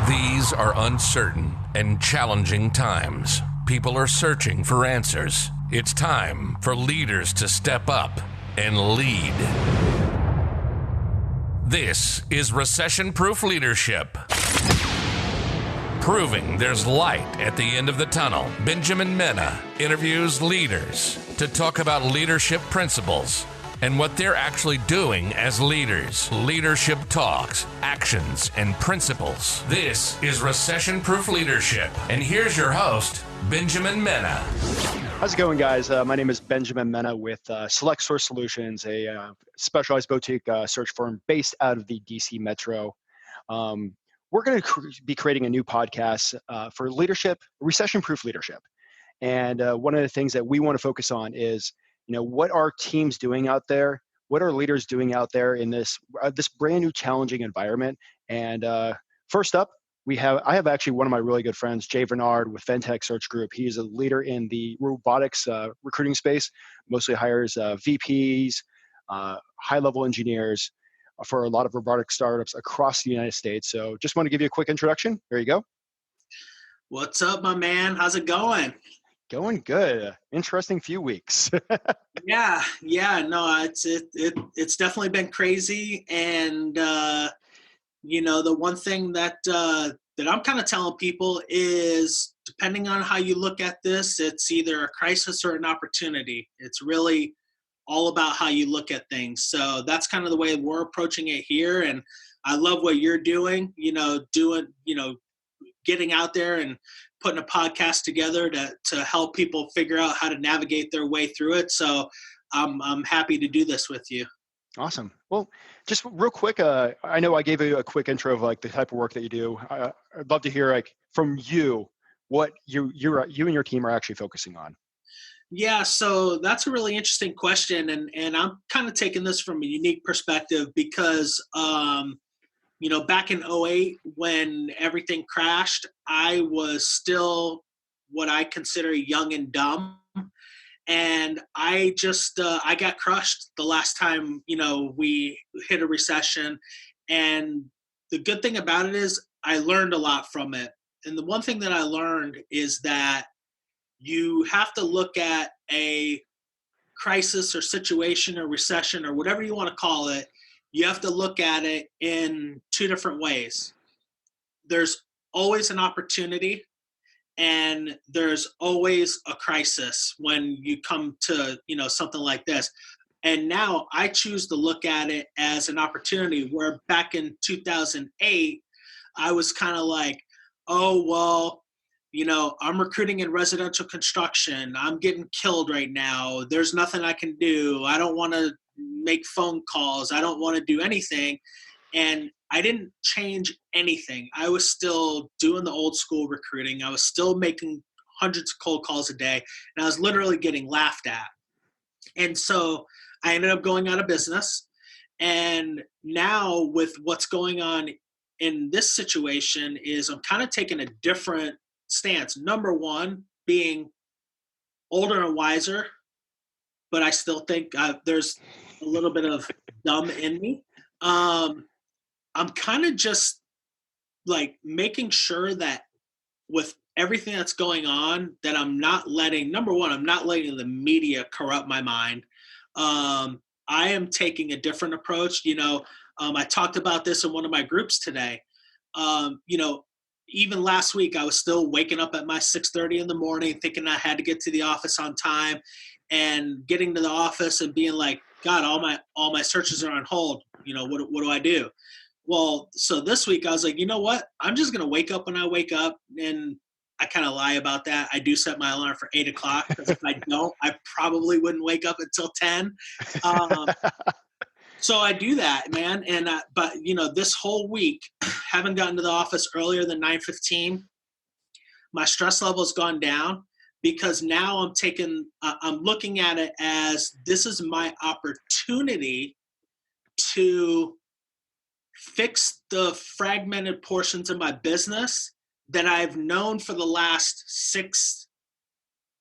These are uncertain and challenging times. People are searching for answers. It's time for leaders to step up and lead. This is Recession-Proof Leadership. Proving there's light at the end of the tunnel. Benjamin Mena interviews leaders to talk about leadership principles and what they're actually doing as leaders. Leadership talks, actions, and principles. This is Recession-Proof Leadership. And here's your host, Benjamin Mena. How's it going, guys? My name is Benjamin Mena with Select Source Solutions, a specialized boutique search firm based out of the DC Metro. We're going to be creating a new podcast for leadership, recession-proof leadership. And one of the things that we want to focus on is, what are teams doing out there? What are leaders doing out there in this brand new challenging environment? And first up, I have actually one of my really good friends, Veniard with VenTech Search Group. He's a leader in the robotics recruiting space, mostly hires VPs, high-level engineers for a lot of robotic startups across the United States. So just want to give you a quick introduction. There you go. What's up, my man? How's it going? Going good. Interesting few weeks. Yeah. No, it's definitely been crazy. And, the one thing that I'm kind of telling people is, depending on how you look at this, it's either a crisis or an opportunity. It's really all about how you look at things. So that's kind of the way we're approaching it here. And I love what you're doing, getting out there and putting a podcast together to help people figure out how to navigate their way through it. So I'm happy to do this with you. Awesome. Well, just real quick, I know I gave you a quick intro of the type of work that you do. I'd love to hear from you what you and your team are actually focusing on. Yeah, so that's a really interesting question, and I'm kind of taking this from a unique perspective because back in 2008 when everything crashed, I was still what I consider young and dumb. And I just, I got crushed the last time, we hit a recession. And the good thing about it is I learned a lot from it. And the one thing that I learned is that you have to look at a crisis or situation or recession or whatever you want to call it. You have to look at it in two different ways. There's always an opportunity, and there's always a crisis when you come to, something like this. And now I choose to look at it as an opportunity, where back in 2008, I was kind of like, oh, well, I'm recruiting in residential construction. I'm getting killed right now. There's nothing I can do. I don't want to make phone calls. I don't want to do anything. And I didn't change anything. I was still doing the old school recruiting. I was still making hundreds of cold calls a day, and I was literally getting laughed at. And so I ended up going out of business. And now with what's going on in this situation is I'm kind of taking a different stance. Number one, being older and wiser, but I still think there's a little bit of dumb in me. I'm kind of just making sure that with everything that's going on, that I'm not letting the media corrupt my mind. I am taking a different approach. I talked about this in one of my groups today. Even last week, I was still waking up at my 6:30 in the morning, thinking I had to get to the office on time, and getting to the office and being like, God, all my searches are on hold. What do I do? Well, so this week I was like, you know what? I'm just going to wake up when I wake up. And I kind of lie about that. I do set my alarm for 8 o'clock, because if I don't, I probably wouldn't wake up until 10. So I do that, man. And, but this whole week, haven't gotten to the office earlier than 9:15. My stress level has gone down, because now I'm looking at it as, this is my opportunity to fix the fragmented portions of my business that I've known for the last 6,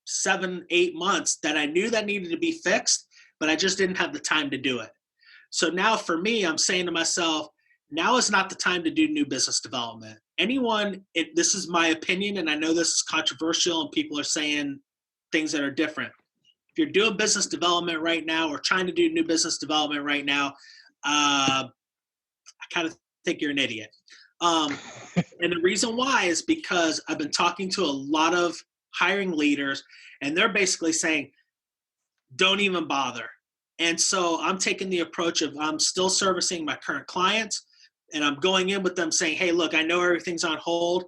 7, 8 months, that I knew that needed to be fixed, but I just didn't have the time to do it. So now for me, I'm saying to myself, now is not the time to do new business development. This is my opinion, and I know this is controversial and people are saying things that are different. If you're doing business development right now or trying to do new business development right now, I kind of think you're an idiot. And the reason why is because I've been talking to a lot of hiring leaders, and they're basically saying, don't even bother. And so I'm taking the approach of I'm still servicing my current clients, and I'm going in with them saying, hey, look, I know everything's on hold.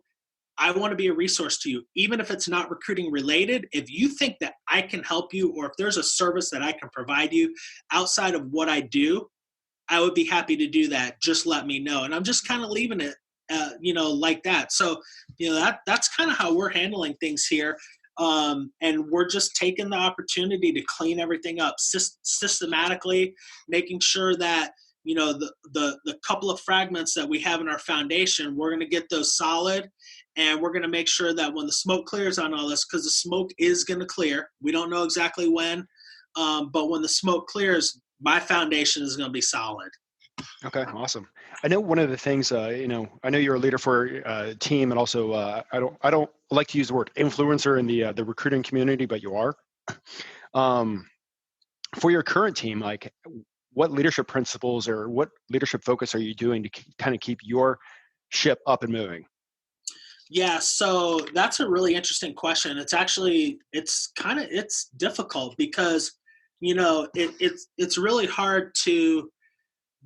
I want to be a resource to you, even if it's not recruiting related. If you think that I can help you, or if there's a service that I can provide you outside of what I do, I would be happy to do that. Just let me know. And I'm just kind of leaving it, like that. So, that's kind of how we're handling things here. And we're just taking the opportunity to clean everything up systematically, making sure that, the couple of fragments that we have in our foundation, we're going to get those solid. And we're going to make sure that when the smoke clears on all this, because the smoke is going to clear, we don't know exactly when, but when the smoke clears, my foundation is going to be solid. Okay, awesome. I know one of the things, I know you're a leader for a team, and also I don't like to use the word influencer in the recruiting community, but you are. For your current team, like, what leadership principles or what leadership focus are you doing to kind of keep your ship up and moving? Yeah, so that's a really interesting question. It's difficult because, it's really hard to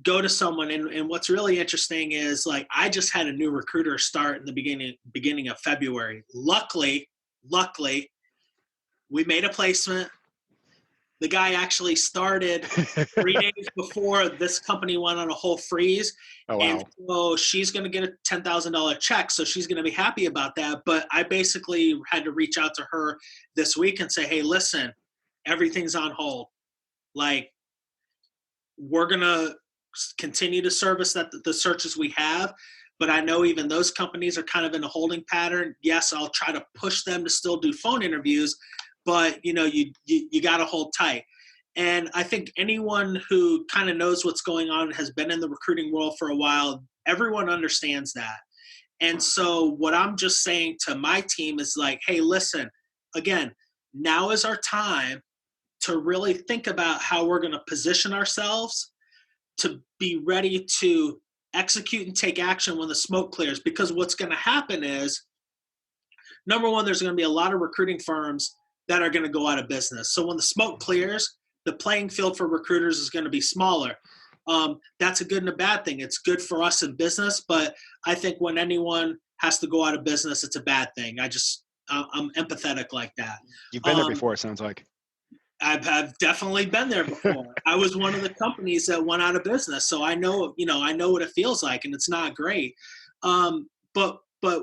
go to someone. And what's really interesting is, like, I just had a new recruiter start in the beginning of February. Luckily, we made a placement. The guy actually started 3 days before this company went on a whole freeze. Oh, wow. And so she's going to get a $10,000 check. So she's going to be happy about that. But I basically had to reach out to her this week and say, hey, listen, everything's on hold. Like, we're going to continue to service the searches we have. But I know even those companies are kind of in a holding pattern. Yes, I'll try to push them to still do phone interviews, but you got to hold tight. And I think anyone who kind of knows what's going on and has been in the recruiting world for a while, everyone understands that. And so what I'm just saying to my team is like, hey, listen, again, now is our time to really think about how we're going to position ourselves to be ready to execute and take action when the smoke clears. Because what's going to happen is, number one, there's going to be a lot of recruiting firms that are going to go out of business. So when the smoke clears, the playing field for recruiters is going to be smaller. That's a good and a bad thing. It's good for us in business, but I think when anyone has to go out of business, it's a bad thing. I'm empathetic like that. You've been there before, it sounds like. I've definitely been there before. I was one of the companies that went out of business, so I know what it feels like, and it's not great. But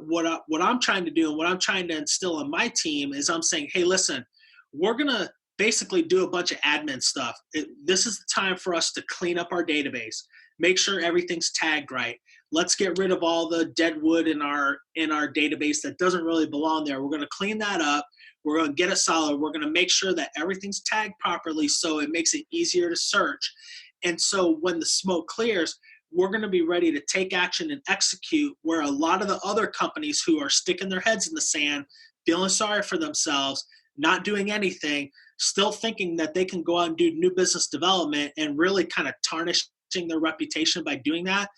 what I'm trying to do and what I'm trying to instill in my team is I'm saying, hey, listen, we're going to basically do a bunch of admin stuff. This is the time for us to clean up our database, make sure everything's tagged right. Let's get rid of all the dead wood in our database that doesn't really belong there. We're going to clean that up. We're going to get it solid. We're going to make sure that everything's tagged properly so it makes it easier to search. And so when the smoke clears, we're going to be ready to take action and execute, where a lot of the other companies who are sticking their heads in the sand, feeling sorry for themselves, not doing anything, still thinking that they can go out and do new business development and really kind of tarnishing their reputation by doing that,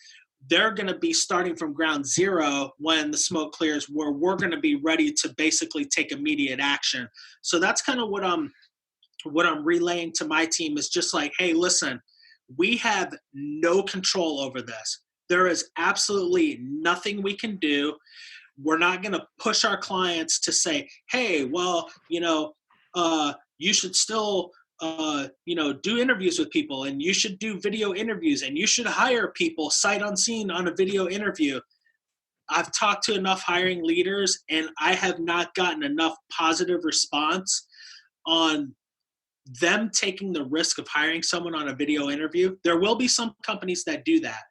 they're going to be starting from ground zero when the smoke clears, where we're going to be ready to basically take immediate action. So that's kind of what I'm relaying to my team is just like, hey, listen, we have no control over this. There is absolutely nothing we can do. We're not going to push our clients to say, hey, well, you should still, do interviews with people, and you should do video interviews, and you should hire people sight unseen on a video interview. I've talked to enough hiring leaders, and I have not gotten enough positive response on them taking the risk of hiring someone on a video interview. There will be some companies that do that,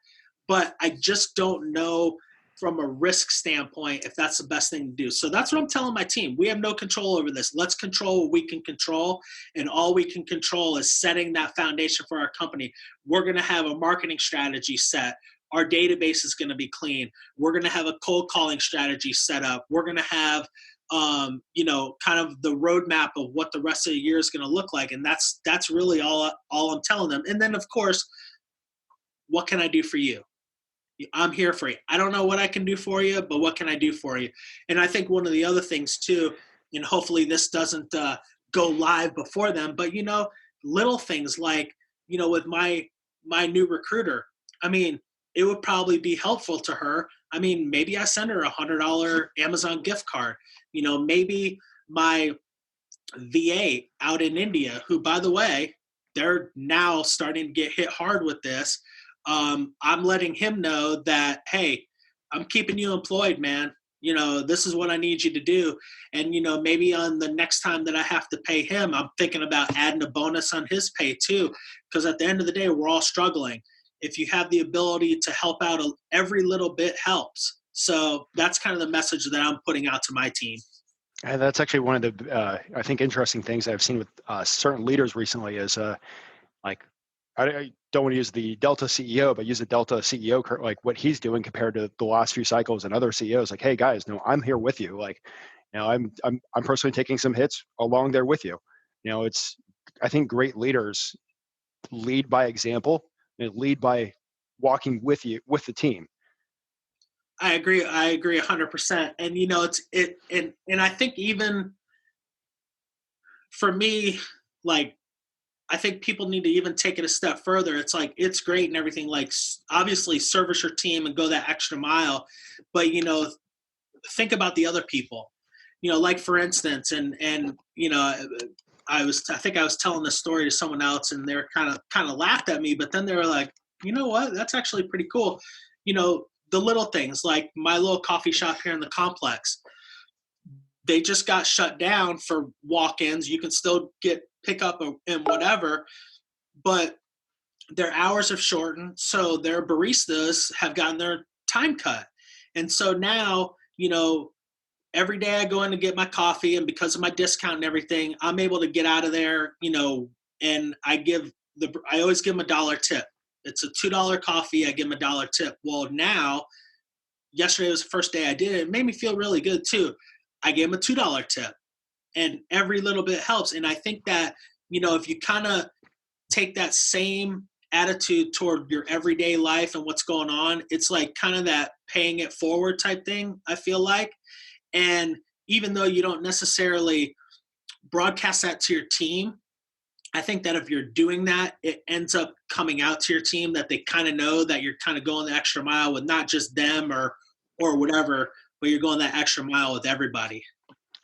but I just don't know from a risk standpoint if that's the best thing to do. So that's what I'm telling my team. We have no control over this. Let's control what we can control, and all we can control is setting that foundation for our company. We're going to have a marketing strategy set. our database is going to be clean. We're going to have a cold calling strategy set up. We're going to have, kind of the roadmap of what the rest of the year is going to look like. And that's really all I'm telling them. And then, of course, what can I do for you? I'm here for you. I don't know what I can do for you, but what can I do for you? And I think one of the other things too, and hopefully this doesn't go live before them, but little things like, with my new recruiter, I mean, it would probably be helpful to her. I mean, maybe I send her $100 Amazon gift card. Maybe my VA out in India, who, by the way, they're now starting to get hit hard with this. I'm letting him know that, hey, I'm keeping you employed, man. This is what I need you to do. And, maybe on the next time that I have to pay him, I'm thinking about adding a bonus on his pay too. Because at the end of the day, we're all struggling. If you have the ability to help out, every little bit helps. So that's kind of the message that I'm putting out to my team. And that's actually one of the, I think, interesting things I've seen with certain leaders recently is like, I don't want to use the Delta CEO, but use the Delta CEO, like what he's doing compared to the last few cycles and other CEOs. Like, hey guys, no, I'm here with you. Like, I'm personally taking some hits along there with you. I think great leaders lead by example and lead by walking with you, with the team. I agree 100%. And and I think even for me, like, I think people need to even take it a step further. It's like, it's great and everything, like, obviously service your team and go that extra mile, but, think about the other people, like for instance, and I think I was telling this story to someone else and they're kind of laughed at me, but then they were like, you know what, that's actually pretty cool. The little things like my little coffee shop here in the complex, they just got shut down for walk-ins. You can still pick up and whatever, but their hours have shortened. So their baristas have gotten their time cut. And so now, every day I go in to get my coffee, and because of my discount and everything, I'm able to get out of there, and I always give them $1 tip. It's a $2 coffee. I give them $1 tip. Well, now, yesterday was the first day I did it. It made me feel really good too. I gave them a $2 tip, and every little bit helps. And I think that, if you kind of take that same attitude toward your everyday life and what's going on, it's like kind of that paying it forward type thing, I feel like. And even though you don't necessarily broadcast that to your team, I think that if you're doing that, it ends up coming out to your team that they kind of know that you're kind of going the extra mile with not just them or whatever, but you're going that extra mile with everybody.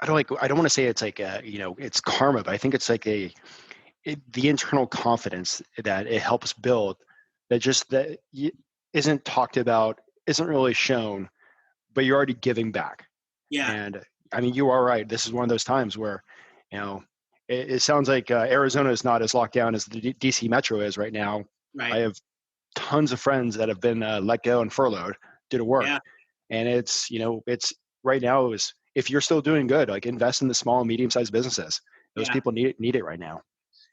I don't want to say it's like it's karma, but I think it's like the internal confidence that it helps build that isn't talked about, isn't really shown, but you're already giving back. Yeah. And I mean, you are right. This is one of those times where, it sounds like Arizona is not as locked down as the DC Metro is right now. Right. I have tons of friends that have been let go and furloughed due to work. Yeah. And it's right now is, if you're still doing good, like invest in the small and medium-sized businesses. Those people need it right now.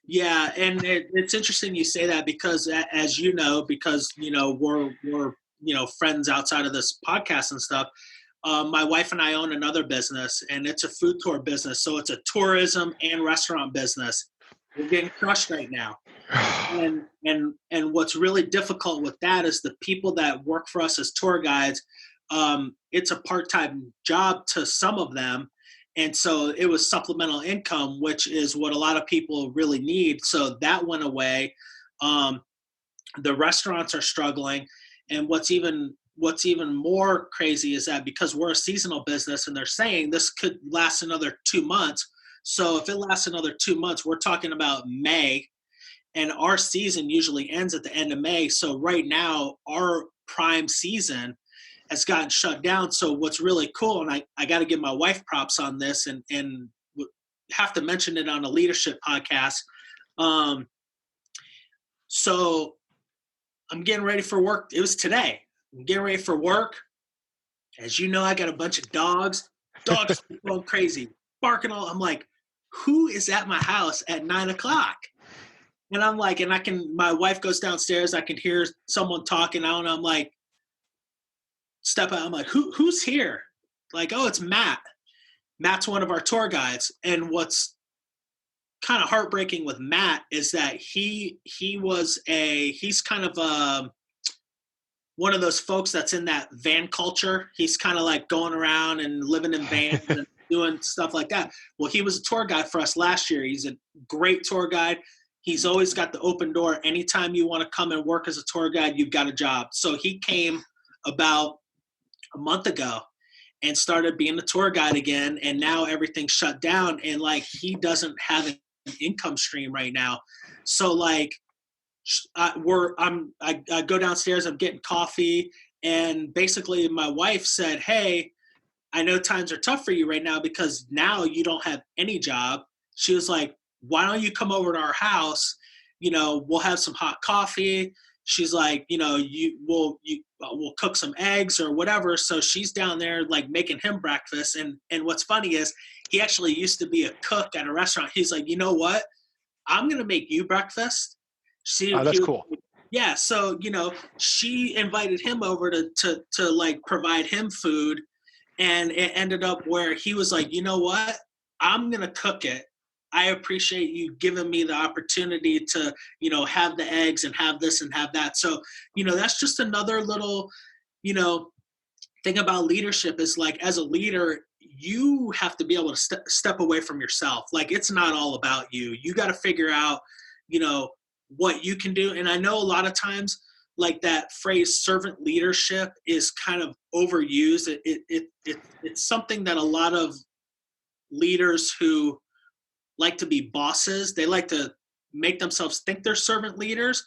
Yeah. And it's interesting you say that because as because, we're friends outside of this podcast and stuff. My wife and I own another business, and it's a food tour business. So it's a tourism and restaurant business. We're getting crushed right now. And what's really difficult with that is the people that work for us as tour guides, it's a part-time job to some of them. And so it was supplemental income, which is what a lot of people really need. So that went away. The restaurants are struggling. And what's even more crazy is that because we're a seasonal business and they're saying this could last another 2 months. So if it lasts another 2 months, we're talking about May, and our season usually ends at the end of May. So right now, our prime season has gotten shut down. So what's really cool, and I got to give my wife props on this and have to mention it on a leadership podcast. So I'm getting ready for work. It was today. I'm getting ready for work. As you know, I got a bunch of dogs. Dogs going crazy, barking all. I'm like, who is at my house at 9:00? And I'm like, my wife goes downstairs. I can hear someone talking. I don't know. I'm like, step out. I'm like, who's here? Like, oh, it's Matt. Matt's one of our tour guides. And what's kind of heartbreaking with Matt is that he's kind of one of those folks that's in that van culture. He's kind of like going around and living in vans and doing stuff like that. Well, he was a tour guide for us last year. He's a great tour guide. He's always got the open door. Anytime you want to come and work as a tour guide, you've got a job. So he came about a month ago and started being a tour guide again. And now everything's shut down. And like, he doesn't have an income stream right now. So like, I go downstairs, I'm getting coffee, and basically my wife said, hey, I know times are tough for you right now because now you don't have any job. She was like, why don't you come over to our house? You know, we'll have some hot coffee. She's like, you know, we'll cook some eggs or whatever. So she's down there like making him breakfast. And what's funny is he actually used to be a cook at a restaurant. He's like, you know what? I'm going to make you breakfast. That's cool. Yeah. So, you know, she invited him over to like provide him food. And it ended up where he was like, you know what? I'm going to cook it. I appreciate you giving me the opportunity to, you know, have the eggs and have this and have that. So, you know, that's just another little, you know, thing about leadership is like, as a leader, you have to be able to step away from yourself. Like, it's not all about you. You got to figure out, you know, what you can do. And I know a lot of times like that phrase servant leadership is kind of overused. It's something that a lot of leaders who like to be bosses, they like to make themselves think they're servant leaders.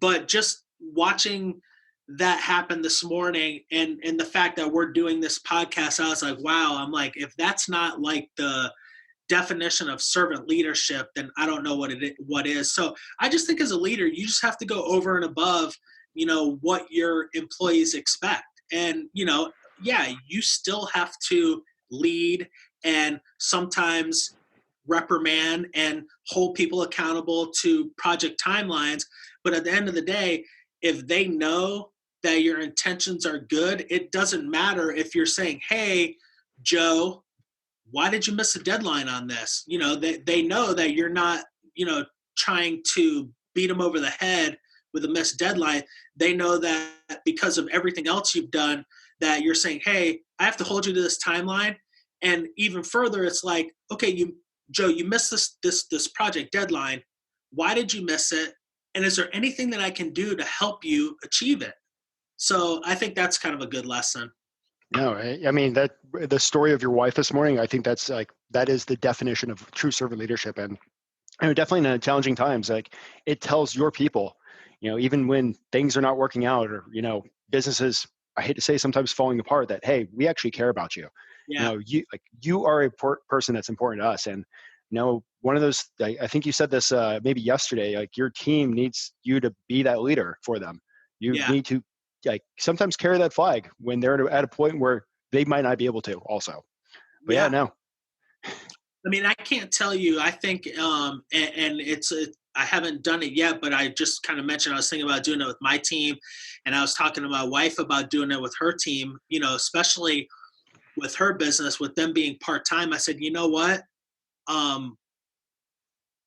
But just watching that happen this morning and the fact that we're doing this podcast, I was like, wow, I'm like, if that's not like the definition of servant leadership, then I don't know what is. So I just think as a leader, you just have to go over and above, you know, what your employees expect. And, you know, yeah, you still have to lead and sometimes reprimand and hold people accountable to project timelines. But at the end of the day, if they know that your intentions are good, it doesn't matter if you're saying, hey, Joe, why did you miss a deadline on this? You know, they know that you're not, you know, trying to beat them over the head with a missed deadline. They know that because of everything else you've done, that you're saying, hey, I have to hold you to this timeline. And even further, it's like, okay, Joe, you missed this project deadline. Why did you miss it? And is there anything that I can do to help you achieve it? So I think that's kind of a good lesson. No, I mean, that the story of your wife this morning, I think that's like, that is the definition of true servant leadership. And definitely in challenging times, like, it tells your people, you know, even when things are not working out or, you know, businesses, I hate to say, sometimes falling apart, that, hey, we actually care about you. Yeah. You know, you are a person that's important to us. And, you know, one of those, I think you said this maybe yesterday, like, your team needs you to be that leader for them. You need to, like, sometimes carry that flag when they're at a point where they might not be able to also. But yeah, no. I mean, I can't tell you, I think, and it's, I haven't done it yet, but I just kind of mentioned, I was thinking about doing it with my team, and I was talking to my wife about doing it with her team, you know, especially with her business, with them being part-time. I said, you know what?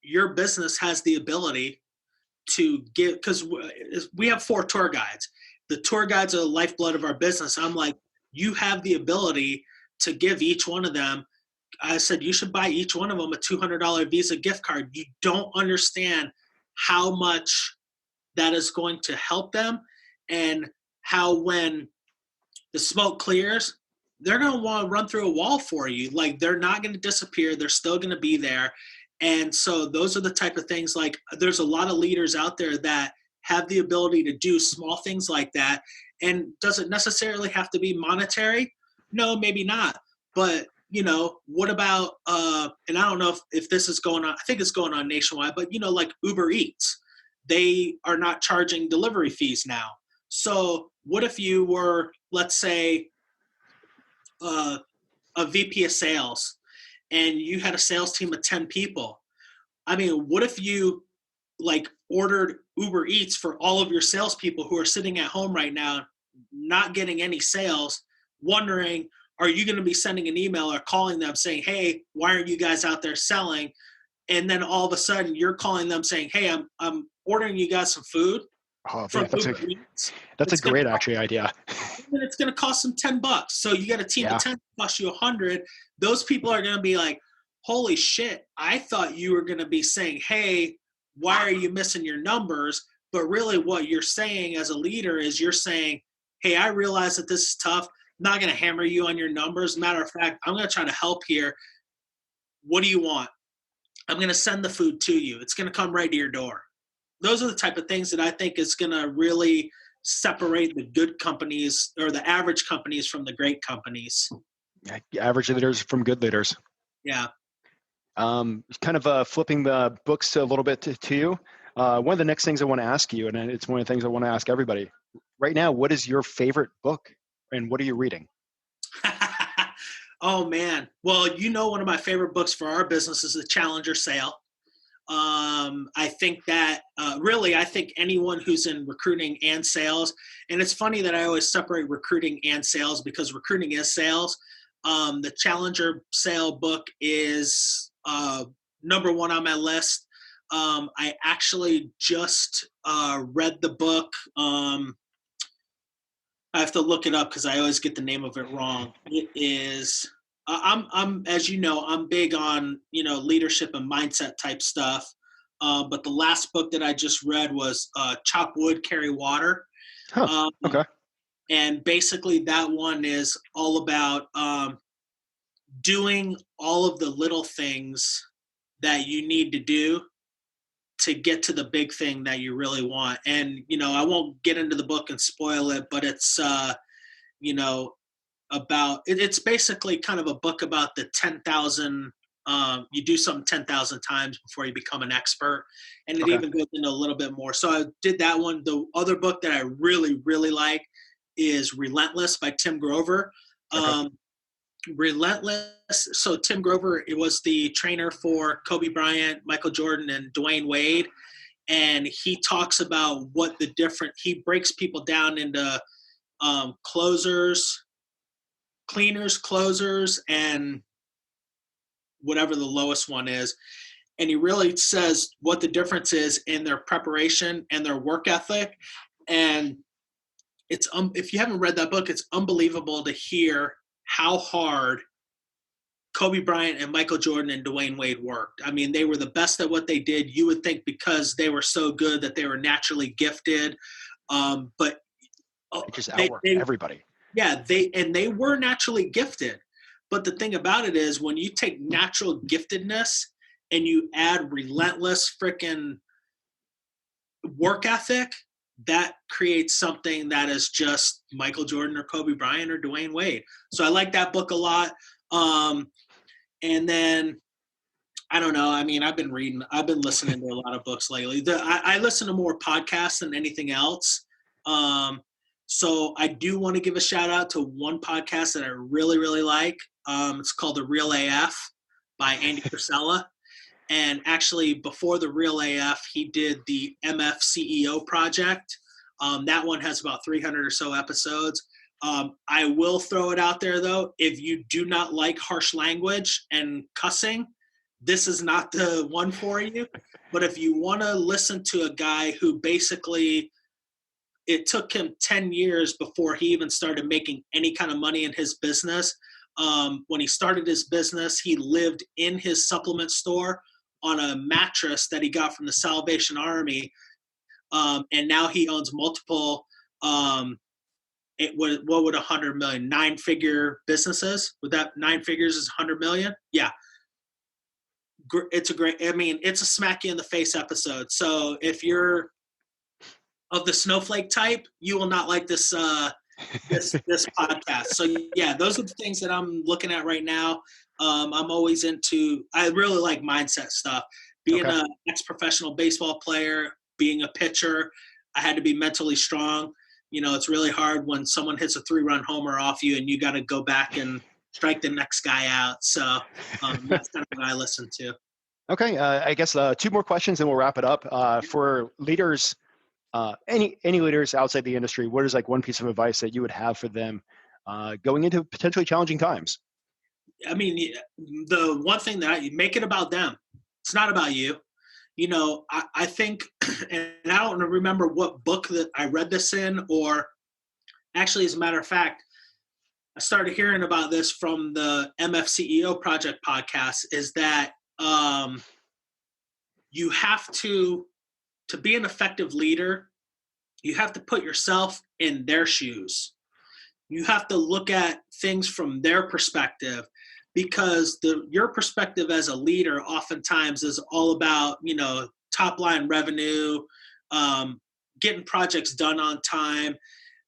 Your business has the ability to give, because we have 4 tour guides. The tour guides are the lifeblood of our business. I'm like, you have the ability to give each one of them. I said, you should buy each one of them a $200 Visa gift card. You don't understand how much that is going to help them, and how when the smoke clears, they're going to want to run through a wall for you. Like, they're not going to disappear. They're still going to be there. And so those are the type of things, like, there's a lot of leaders out there that have the ability to do small things like that. And does it necessarily have to be monetary? No, maybe not. But, you know, what about, and I don't know if this is going on, I think it's going on nationwide, but, you know, like Uber Eats, they are not charging delivery fees now. So what if you were, let's say, a VP of sales, and you had a sales team of 10 people? I mean, what if you like ordered Uber Eats for all of your salespeople who are sitting at home right now, not getting any sales, wondering, are you going to be sending an email or calling them saying, hey, why aren't you guys out there selling? And then all of a sudden you're calling them saying, hey, I'm ordering you guys some food Oh, from yeah, Uber Eats. that's a It's gonna great cost, actually idea. and it's going to cost them $10. So you got a team Yeah. of 10, cost you 100. Those people are going to be like, holy shit, I thought you were going to be saying, hey, why are you missing your numbers? But really what you're saying as a leader is you're saying, hey, I realize that this is tough. I'm not going to hammer you on your numbers. Matter of fact, I'm going to try to help here. What do you want? I'm going to send the food to you. It's going to come right to your door. Those are the type of things that I think is going to really separate the good companies or the average companies from the great companies. Yeah, average leaders from good leaders. Yeah. Kind of flipping the books a little bit to you. One of the next things I want to ask you, and it's one of the things I want to ask everybody right now, what is your favorite book and what are you reading? Oh man. Well, one of my favorite books for our business is The Challenger Sale. I think that I think anyone who's in recruiting and sales, and it's funny that I always separate recruiting and sales because recruiting is sales. The Challenger Sale book is number one on my list. I actually just read the book. I have to look it up because I always get the name of it wrong. It is. I'm as you know, I'm big on leadership and mindset type stuff. But the last book that I just read was Chop Wood, Carry Water. Huh. Okay. And basically that one is all about doing all of the little things that you need to do to get to the big thing that you really want. And, I won't get into the book and spoil it, but it's, it's basically kind of a book about the 10,000, you do something 10,000 times before you become an expert. And it even goes into a little bit more. So I did that one. The other book that I really, really like is Relentless by Tim Grover. Relentless. So Tim Grover, it was the trainer for Kobe Bryant, Michael Jordan, and Dwayne Wade. And he talks about he breaks people down into cleaners, closers, and whatever the lowest one is. And he really says what the difference is in their preparation and their work ethic. And it's if you haven't read that book, it's unbelievable to hear how hard Kobe Bryant and Michael Jordan and Dwayne Wade worked. I mean, they were the best at what they did. You would think because they were so good that they were naturally gifted, but They just outwork everybody. Yeah, they were naturally gifted. But the thing about it is when you take natural giftedness and you add relentless freaking work ethic, that creates something that is just Michael Jordan or Kobe Bryant or Dwayne Wade. So I like that book a lot. And then I don't know. I mean, I've been listening to a lot of books lately. I listen to more podcasts than anything else. So I do want to give a shout out to one podcast that I really, really like. It's called The Real AF by Andy Frisella. And actually, before The Real AF, he did the MF CEO project. That one has about 300 or so episodes. I will throw it out there, though. If you do not like harsh language and cussing, this is not the one for you. But if you want to listen to a guy who basically, it took him 10 years before he even started making any kind of money in his business. When he started his business, he lived in his supplement store on a mattress that he got from the Salvation Army. And now he owns multiple, what would 100 million, 9-figure businesses? Would that 9 figures is 100 million? Yeah. It's a smack you in the face episode. So if you're of the snowflake type, you will not like this this podcast. So yeah, those are the things that I'm looking at right now. I'm always I really like mindset stuff. Being an ex-professional baseball player, being a pitcher, I had to be mentally strong. It's really hard when someone hits a 3-run homer off you and you got to go back and strike the next guy out. So that's kind of what I listen to. Okay. I guess 2 more questions and we'll wrap it up. For leaders Any leaders outside the industry, what is like one piece of advice that you would have for them going into potentially challenging times? I mean, the one thing that you make it about them. It's not about you. I think, and I don't remember what book that I read this in, or actually, as a matter of fact, I started hearing about this from the MFCEO Project podcast, is that you have to be an effective leader, you have to put yourself in their shoes. You have to look at things from their perspective, because your perspective as a leader oftentimes is all about, top line revenue, getting projects done on time,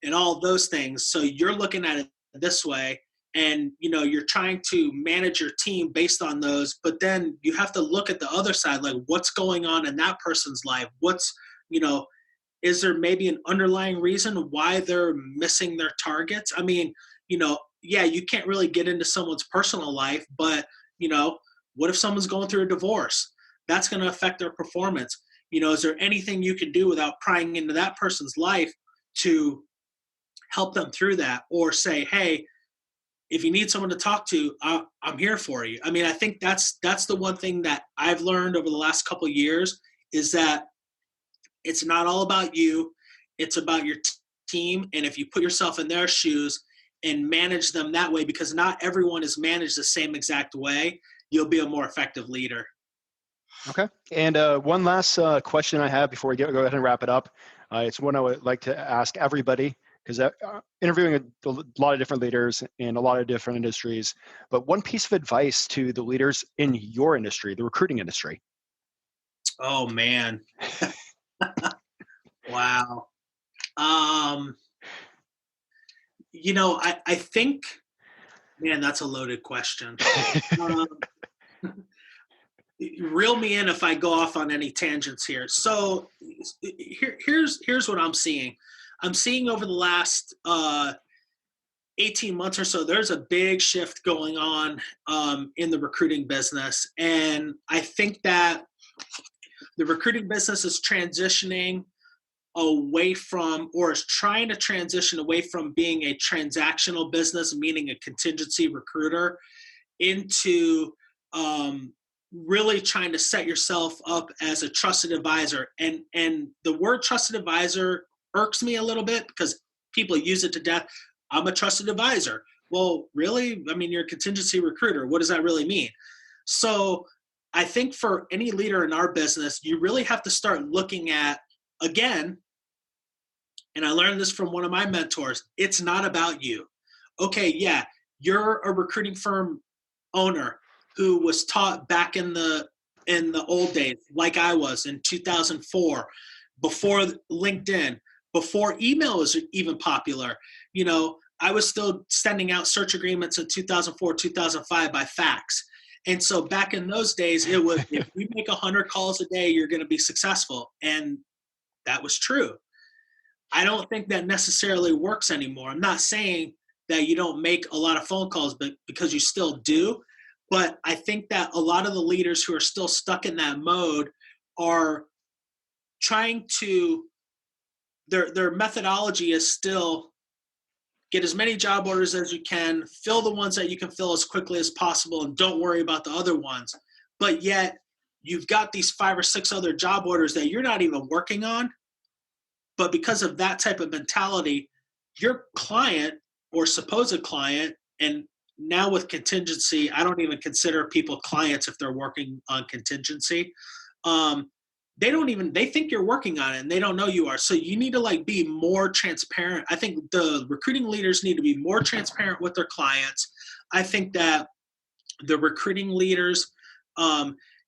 and all those things. So you're looking at it this way, and you're trying to manage your team based on those. But then you have to look at the other side, like what's going on in that person's life. Is there maybe an underlying reason why they're missing their targets? I mean, yeah, you can't really get into someone's personal life, but, what if someone's going through a divorce? That's going to affect their performance. Is there anything you can do without prying into that person's life to help them through that? Or say, hey, if you need someone to talk to, I'm here for you. I mean, I think that's the one thing that I've learned over the last couple of years, is that it's not all about you. It's about your team. And if you put yourself in their shoes and manage them that way, because not everyone is managed the same exact way, you'll be a more effective leader. Okay. And one last question I have before we go ahead and wrap it up. It's one I would like to ask everybody, because interviewing a lot of different leaders in a lot of different industries, but one piece of advice to the leaders in your industry, the recruiting industry. Oh, man. Wow. I think, man, that's a loaded question. Reel me in if I go off on any tangents here. So here's what I'm seeing. I'm seeing over the last 18 months or so, there's a big shift going on in the recruiting business. And I think that the recruiting business is transitioning away from, or is trying to transition away from being a transactional business, meaning a contingency recruiter, into really trying to set yourself up as a trusted advisor. And the word trusted advisor irks me a little bit, because people use it to death. I'm a trusted advisor. Well, really? I mean, you're a contingency recruiter. What does that really mean? So I think for any leader in our business, you really have to start looking at, again, and I learned this from one of my mentors, it's not about you. Okay, yeah, you're a recruiting firm owner who was taught back in the old days, like I was in 2004, before LinkedIn, before email was even popular. I was still sending out search agreements in 2004, 2005 by fax. And so back in those days, it was, if you make 100 calls a day, you're going to be successful. And that was true. I don't think that necessarily works anymore. I'm not saying that you don't make a lot of phone calls, but because you still do. But I think that a lot of the leaders who are still stuck in that mode are trying to, their methodology is still get as many job orders as you can, fill the ones that you can fill as quickly as possible, and don't worry about the other ones. But yet you've got these 5 or 6 other job orders that you're not even working on. But because of that type of mentality, your client or supposed client, and now with contingency, I don't even consider people clients if they're working on contingency. They think you're working on it and they don't know you are. So you need to be more transparent. I think the recruiting leaders need to be more transparent with their clients. I think that the recruiting leaders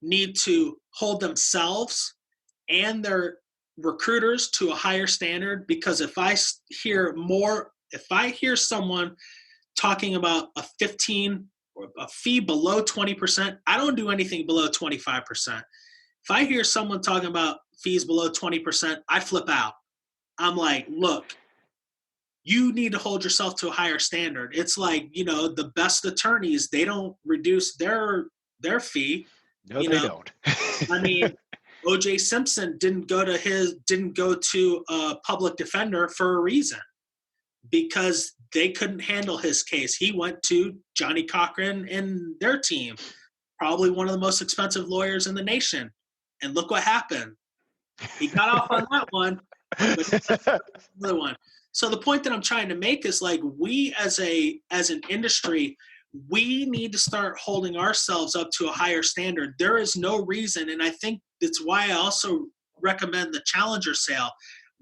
need to hold themselves and their recruiters to a higher standard, because if I hear someone talking about a 15 or a fee below 20%, I don't do anything below 25%. If I hear someone talking about fees below 20%, I flip out. I'm like, look, you need to hold yourself to a higher standard. It's like, the best attorneys, they don't reduce their fee. No, they don't. I mean, O.J. Simpson didn't go to a public defender for a reason, because they couldn't handle his case. He went to Johnny Cochran and their team, probably one of the most expensive lawyers in the nation. And look what happened. He got off on that one, but another one. So the point that I'm trying to make is, like, we as an industry, we need to start holding ourselves up to a higher standard. There is no reason, and I think that's why I also recommend the Challenger sale.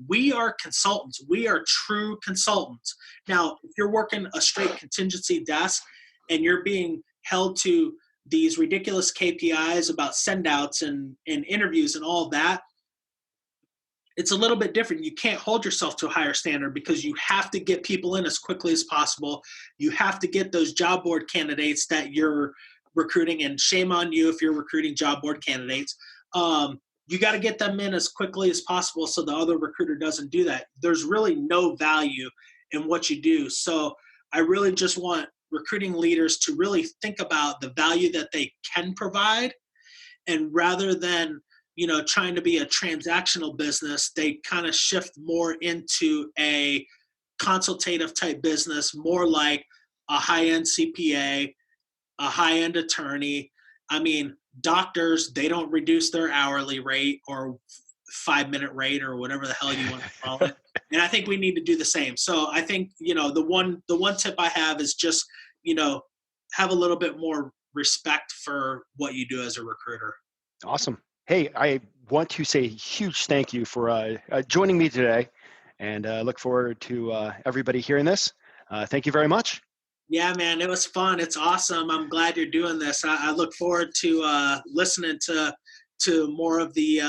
We are consultants. We are true consultants. Now, if you're working a straight contingency desk and you're being held to these ridiculous KPIs about send-outs and interviews and all of that, it's a little bit different. You can't hold yourself to a higher standard because you have to get people in as quickly as possible. You have to get those job board candidates that you're recruiting, and shame on you if you're recruiting job board candidates. You got to get them in as quickly as possible so the other recruiter doesn't do that. There's really no value in what you do. So I really just want recruiting leaders to really think about the value that they can provide, and rather than trying to be a transactional business, they kind of shift more into a consultative type business, more like a high-end CPA, a high-end attorney. I mean, doctors, they don't reduce their hourly rate or 5-minute rate or whatever the hell you want to call it. And I think we need to do the same. So I think, the one tip I have is just, have a little bit more respect for what you do as a recruiter. Awesome. Hey, I want to say a huge thank you for joining me today, and look forward to everybody hearing this. Thank you very much. Yeah, man, it was fun. It's awesome. I'm glad you're doing this. I look forward to listening to more of the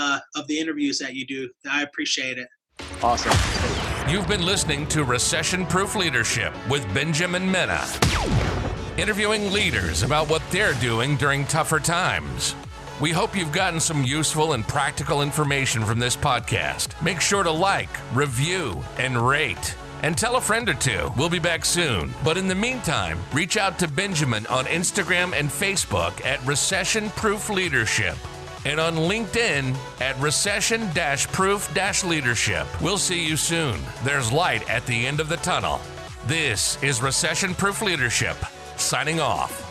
interviews that you do. I appreciate it. Awesome. You've been listening to Recession-Proof Leadership with Benjamin Mena, interviewing leaders about what they're doing during tougher times. We hope you've gotten some useful and practical information from this podcast. Make sure to like, review, and rate. And tell a friend or two. We'll be back soon. But in the meantime, reach out to Benjamin on Instagram and Facebook at Recession-Proof Leadership, and on LinkedIn at Recession-Proof-Leadership. We'll see you soon. There's light at the end of the tunnel. This is Recession-Proof Leadership, signing off.